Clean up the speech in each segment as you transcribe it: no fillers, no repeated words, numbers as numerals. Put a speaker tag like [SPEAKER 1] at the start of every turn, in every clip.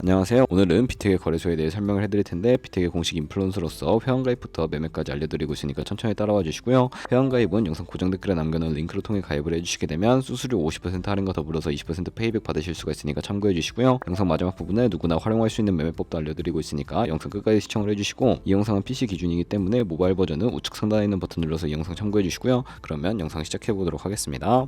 [SPEAKER 1] 안녕하세요. 오늘은 비텍의 거래소에 대해 설명을 해드릴 텐데 비텍의 공식 인플루언서로서 회원가입부터 매매까지 알려드리고 있으니까 천천히 따라와 주시고요. 회원가입은 영상 고정 댓글에 남겨놓은 링크를 통해 가입을 해주시게 되면 수수료 50% 할인과 더불어서 20% 페이백 받으실 수가 있으니까 참고해 주시고요. 영상 마지막 부분에 누구나 활용할 수 있는 매매법도 알려드리고 있으니까 영상 끝까지 시청을 해주시고, 이 영상은 PC 기준이기 때문에 모바일 버전은 우측 상단에 있는 버튼 눌러서 이 영상 참고해 주시고요. 그러면 영상 시작해 보도록 하겠습니다.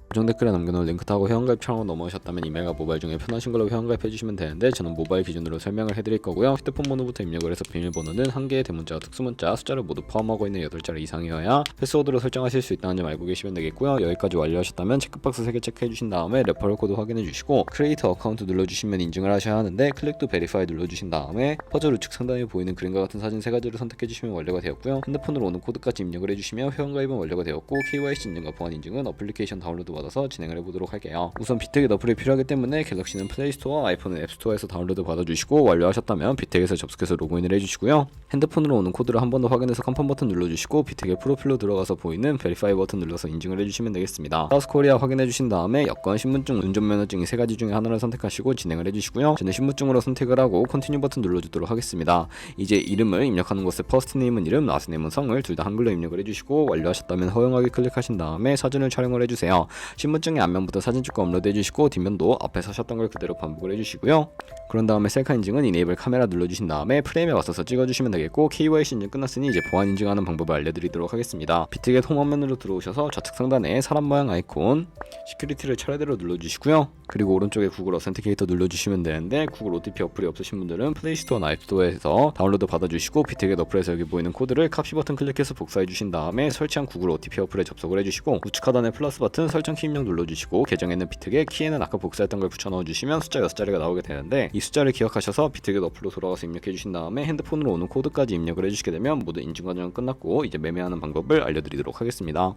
[SPEAKER 1] 고정 댓글에 남겨놓은 링크 타고 회원가입 창으로 넘어오셨다면 이메일과 모바일 중에 편하신 걸로 회원가입 해주시면 되는데, 저는 모바일 기준으로 설명을 해드릴 거고요. 휴대폰 번호부터 입력을 해서 비밀번호는 1개의 대문자와 특수문자, 숫자를 모두 포함하고 있는 8자리 이상이어야 패스워드로 설정하실 수 있다는 점 알고 계시면 되겠고요. 여기까지 완료하셨다면 체크박스 3개 체크해 주신 다음에 레퍼럴 코드 확인해 주시고, 크리에이터 어카운트 눌러주시면 인증을 하셔야 하는데, 클릭 투 베리파이 눌러주신 다음에 퍼즐 우측 상단에 보이는 그림과 같은 사진 3가지를 선택해 주시면 완료가 되었고요. 핸드폰으로 오는 코드까지 입력을 해주시면 회원가입은 완료가 되었고, KYC 인증과 보안 인증은 어플리케이션 다운로드 받아서 진행을 해보도록 할게요. 우선 비텍의 어플이 필요하기 때문에 갤럭시는 플레이스토어, 아이폰은 앱스토어에서 다운로드 받아주시고, 완료하셨다면 비텍에서 접속해서 로그인을 해주시고요. 핸드폰으로 오는 코드를 한 번 더 확인해서 컨펌 버튼 눌러주시고, 비텍의 프로필로 들어가서 보이는 베리파이 버튼 눌러서 인증을 해주시면 되겠습니다. 사우스코리아 확인해주신 다음에 여권, 신분증, 운전면허증 이 3가지 중에 하나를 선택하시고 진행을 해주시고요. 저는 신분증으로 선택을 하고 컨티뉴 버튼 눌러주도록 하겠습니다. 이제 이름을 입력하는 곳에 퍼스트 네임은 이름, 라스트 네임은 성을 둘 다 한글로 입력을 해주시고, 완료하셨다면 허용하기 클릭하신 다음에 사진을 촬영을 해주세요. 신분증의 앞면부터 사진 찍고 업로드 해주시고, 뒷면도 앞에 사셨던 걸 그대로 반복을 해주시고요. 그런 다음에 셀카 인증은 이네이블 카메라 눌러주신 다음에 프레임에 맞춰서 찍어주시면 되겠고, KYC 인증 끝났으니 이제 보안 인증하는 방법을 알려드리도록 하겠습니다. 비텍의 홈 화면으로 들어오셔서 좌측 상단에 사람 모양 아이콘 시큐리티를 차례대로 눌러주시고요. 그리고 오른쪽에 구글 어센티케이터 눌러주시면 되는데, 구글 OTP 어플이 없으신 분들은 플레이스토어나 앱스토어에서 다운로드 받아주시고, 비텍의 어플에서 여기 보이는 코드를 카피 버튼 클릭해서 복사해 주신 다음에 설치한 구글 OTP 어플에 접속을 해주시고, 우측 하단에 플러스 버튼 설정 키 입력 눌러주시고, 계정에는 비텍의 키에는 아까 복사했던 걸 붙여 넣어주시면 숫자 6자리가 나오게 되는데, 이 숫자를 기억하셔서 비텍의 어플로 돌아가서 입력해 주신 다음에 핸드폰으로 오는 코드까지 입력을 해주시게 되면 모두 인증 과정은 끝났고, 이제 매매하는 방법을 알려드리도록 하겠습니다.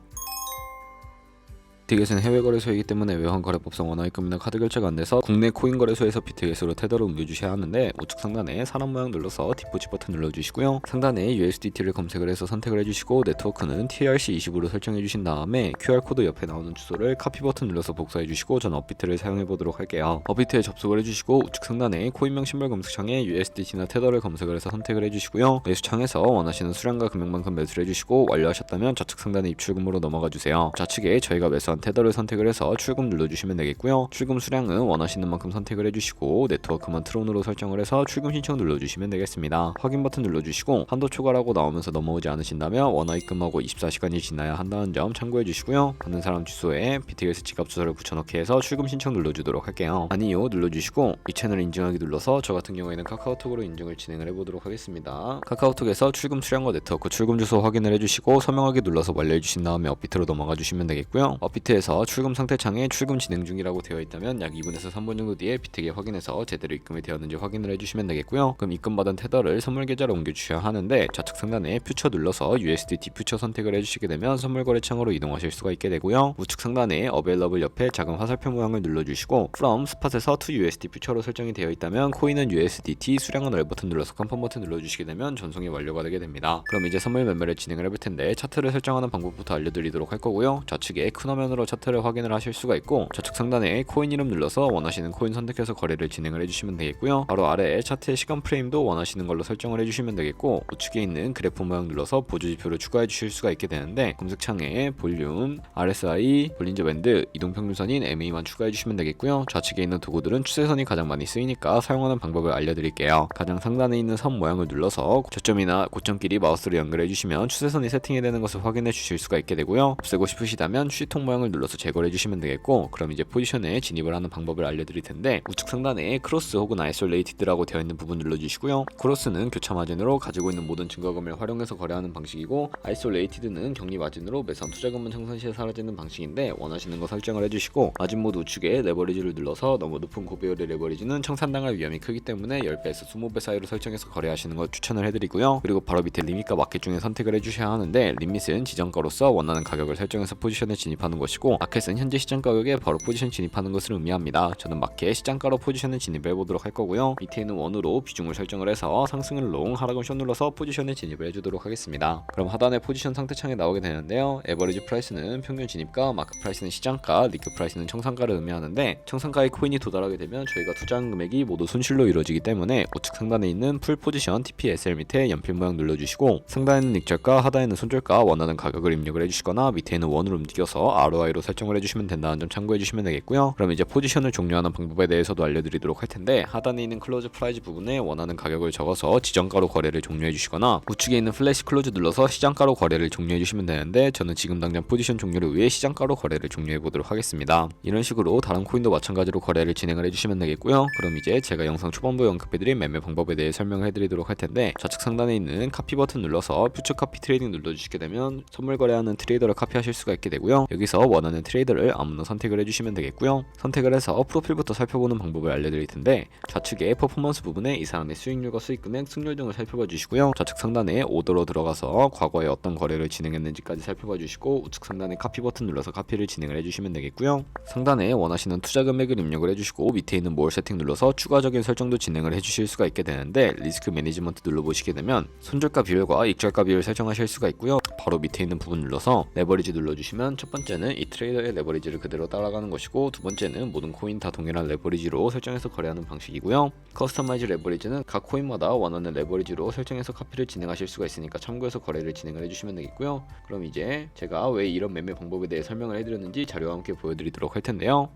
[SPEAKER 1] 비텍에서는 해외 거래소이기 때문에 외환 거래법상 원화입금이나 카드 결제가 안 돼서 국내 코인 거래소에서 비텍에서로 테더를 옮겨주셔야 하는데, 우측 상단에 사람 모양 눌러서 디포짓 버튼 눌러주시고요. 상단에 USDT를 검색을 해서 선택을 해주시고, 네트워크는 TRC20으로 설정해 주신 다음에 QR코드 옆에 나오는 주소를 카피 버튼 눌러서 복사해 주시고, 저는 업비트를 사용해 보도록 할게요. 업비트에 접속을 해주시고, 우측 상단에 코인명 심벌 검색창에 USDT나 테더를 검색을 해서 선택을 해주시고요. 매수창에서 원하시는 수량과 금액만큼 매수를 해주시고, 완료하셨다면 좌측 상단에 입출금으로 넘어가 주세요. 좌측에 저희가 매수한 테더를 선택을 해서 출금 눌러주시면 되겠고요. 출금 수량은 원하시는 만큼 선택을 해주시고, 네트워크만 트론으로 설정을 해서 출금 신청 눌러주시면 되겠습니다. 확인 버튼 눌러주시고, 한도 초과라고 나오면서 넘어오지 않으신다면 원화 입금하고 24시간이 지나야 한다는 점 참고해 주시고요. 받는 사람 주소에 비텍에서 지갑 주소를 붙여넣기 해서 출금 신청 눌러주도록 할게요. 아니요 눌러주시고, 이 채널 인증하기 눌러서 저 같은 경우에는 카카오톡으로 인증을 진행을 해보도록 하겠습니다. 카카오톡에서 출금 수량과 네트워크 출금 주소 확인을 해주시고, 서명하기 눌러서 완료해주신 다음에 업비트로 넘어가 주시면 되겠고요. 업비트에서 출금 상태 창에 출금 진행 중이라고 되어 있다면 약 2분에서 3분 정도 뒤에 비텍에 확인해서 제대로 입금이 되었는지 확인을 해주시면 되겠고요. 그럼 입금받은 테더를 선물 계좌로 옮겨주셔야 하는데, 좌측 상단에 퓨처 눌러서 USDT 퓨처 선택을 해주시게 되면 선물 거래 창으로 이동하실 수가 있게 되고요. 우측 상단에 어베일러블 옆에 작은 화살표 모양을 눌러주시고, from 스팟에서 to USD 퓨처로 설정이 되어 있다면 코인은 USDT, 수량은 월 버튼 눌러서 컨펌 버튼 눌러주시게 되면 전송이 완료가 되게 됩니다. 그럼 이제 선물 매매를 진행을 해볼 텐데, 차트를 설정하는 방법부터 알려드리도록 할 거고요. 좌측에 큰 화면으로 차트를 확인을 하실 수가 있고, 좌측 상단에 코인 이름 눌러서 원하시는 코인 선택해서 거래를 진행을 해주시면 되겠고요. 바로 아래에 차트의 시간 프레임도 원하시는 걸로 설정을 해주시면 되겠고, 우측에 있는 그래프 모양 눌러서 보조지표를 추가해 주실 수가 있게 되는데, 검색창에 볼륨, RSI, 볼린저 밴드, 이동평균선인 MA만 추가해 주시면 되겠고요. 좌측에 있는 도구들은 추세선이 가장 많이 쓰이니까 사용하는 방법을 알려드릴게요. 가장 상단에 있는 선 모양을 눌러서 저점이나 고점끼리 마우스로 연결해 주시면 추세선이 세팅이 되는 것을 확인해 주실 수가 있게 되고요. 없애고 싶으시다면 휴지통 모양을 눌러서 제거를 해주시면 되겠고, 그럼 이제 포지션에 진입을 하는 방법을 알려드릴 텐데, 우측 상단에 크로스 혹은 아이솔레이티드라고 되어 있는 부분 눌러주시고요. 크로스는 교차 마진으로 가지고 있는 모든 증거금을 활용해서 거래하는 방식이고, 아이솔레이티드는 격리 마진으로 매수한 투자금은 청산 시에 사라지는 방식인데, 원하시는 거 설정을 해주시고, 마진 모드 우측에 레버리지를 눌러서 너무 높은 고배율의 레버리지는 청산당할 위험이 크기 때문에 10배에서 20배 사이로 설정해서 거래하시는 거 추천을 해드리고요. 그리고 바로 밑에 리밋과 마켓 중에 선택을 해주셔야 하는데, 리밋은 지정가로서 원하는 가격을 설정해서 포지션에 진입하는 것이 것이고 마켓은 현재 시장 가격에 바로 포지션 진입하는 것을 의미합니다. 저는 마켓 시장가로 포지션을 진입해 보도록 할 거고요. 밑에 있는 원으로 비중을 설정을 해서 상승은 롱, 하락은 숏 눌러서 포지션에 진입을 해주도록 하겠습니다. 그럼 하단에 포지션 상태창에 나오게 되는데요. 에버리지 프라이스는 평균 진입가, 마크 프라이스는 시장가, 리그 프라이스는 청산가를 의미하는데 청산가의 코인이 도달하게 되면 저희가 투자한 금액이 모두 손실로 이루어지기 때문에 우측 상단에 있는 풀 포지션 TPSL 밑에 연필 모양 눌러주시고 상단에는 익절가, 하단에는 손절가 원하는 가격을 입력을 해주시거나 밑에 있는 원을 움직여서 ROI로 설정을 해주시면 된다는 점 참고해 주시면 되겠고요. 그럼 이제 포지션을 종료하는 방법에 대해서도 알려드리도록 할 텐데 하단에 있는 클로즈 프라이즈 부분에 원하는 가격을 적어서 지정가로 거래를 종료해 주시거나 우측에 있는 플래시 클로즈 눌러서 시장가로 거래를 종료해 주시면 되는데 저는 지금 당장 포지션 종료를 위해 시장가로 거래를 종료해 보도록 하겠습니다. 이런 식으로 다른 코인도 마찬가지로 거래를 진행을 해주시면 되겠고요. 그럼 이제 제가 영상 초반부에 언급해드린 매매 방법에 대해 설명을 해드리도록 할 텐데 좌측 상단에 있는 카피 버튼 눌러서 퓨처 카피 트레이딩 눌러주시게 되면 선물 거래하는 트레이더를 카피하실 수가 있게 되고요. 여기서 원하는 트레이더를 아무나 선택을 해주시면 되겠고요. 선택을 해서 프로필부터 살펴보는 방법을 알려드릴 텐데 좌측에 퍼포먼스 부분에 이 사람의 수익률과 수익금액, 승률 등을 살펴봐 주시고요. 좌측 상단에 오더로 들어가서 과거에 어떤 거래를 진행했는지까지 살펴봐 주시고 우측 상단에 카피 버튼 눌러서 카피를 진행을 해주시면 되겠고요. 상단에 원하시는 투자 금액을 입력을 해주시고 밑에 있는 몰 세팅 눌러서 추가적인 설정도 진행을 해주실 수가 있게 되는데 리스크 매니지먼트 눌러보시게 되면 손절가 비율과 익절가 비율 설정하실 수가 있고요. 바로 밑에 있는 부분 눌러서 레버리지 눌러주시면 첫 번째는 이 트레이더의 레버리지를 그대로 따라가는 것이고 두 번째는 모든 코인 다 동일한 레버리지로 설정해서 거래하는 방식이고요. 커스터마이즈 레버리지는 각 코인마다 원하는 레버리지로 설정해서 카피를 진행하실 수가 있으니까 참고해서 거래를 진행을 해주시면 되겠고요. 그럼 이제 제가 왜 이런 매매 방법에 대해 설명을 해드렸는지 자료와 함께 보여드리도록 할 텐데요.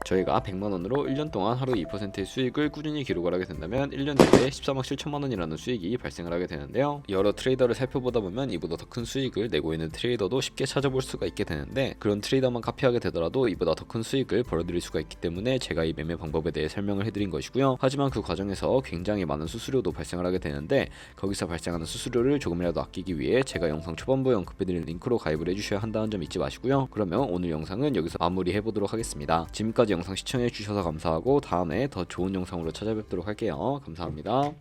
[SPEAKER 1] 저희가 100만원으로 1년 동안 하루 2%의 수익을 꾸준히 기록을 하게 된다면 1년 내에 13억 7천만원이라는 수익이 발생을 하게 되는데요. 여러 트레이더를 살펴보다 보면 이보다 더 큰 수익을 내고 있는 트레이더도 쉽게 찾아볼 수가 있게 되는데 그런 트레이더만 카피하게 되더라도 이보다 더 큰 수익을 벌어들일 수가 있기 때문에 제가 이 매매 방법에 대해 설명을 해드린 것이고요. 하지만 그 과정에서 굉장히 많은 수수료도 발생을 하게 되는데 거기서 발생하는 수수료를 조금이라도 아끼기 위해 제가 영상 초반부에 언급해드린 링크로 가입을 해주셔야 한다는 점 잊지 마시고요. 그러면 오늘 영상은 여기서 마무리해보도록 하겠습니다. 지금까지 영상 시청해주셔서 감사하고 다음에 더 좋은 영상으로 찾아뵙도록 할게요. 감사합니다.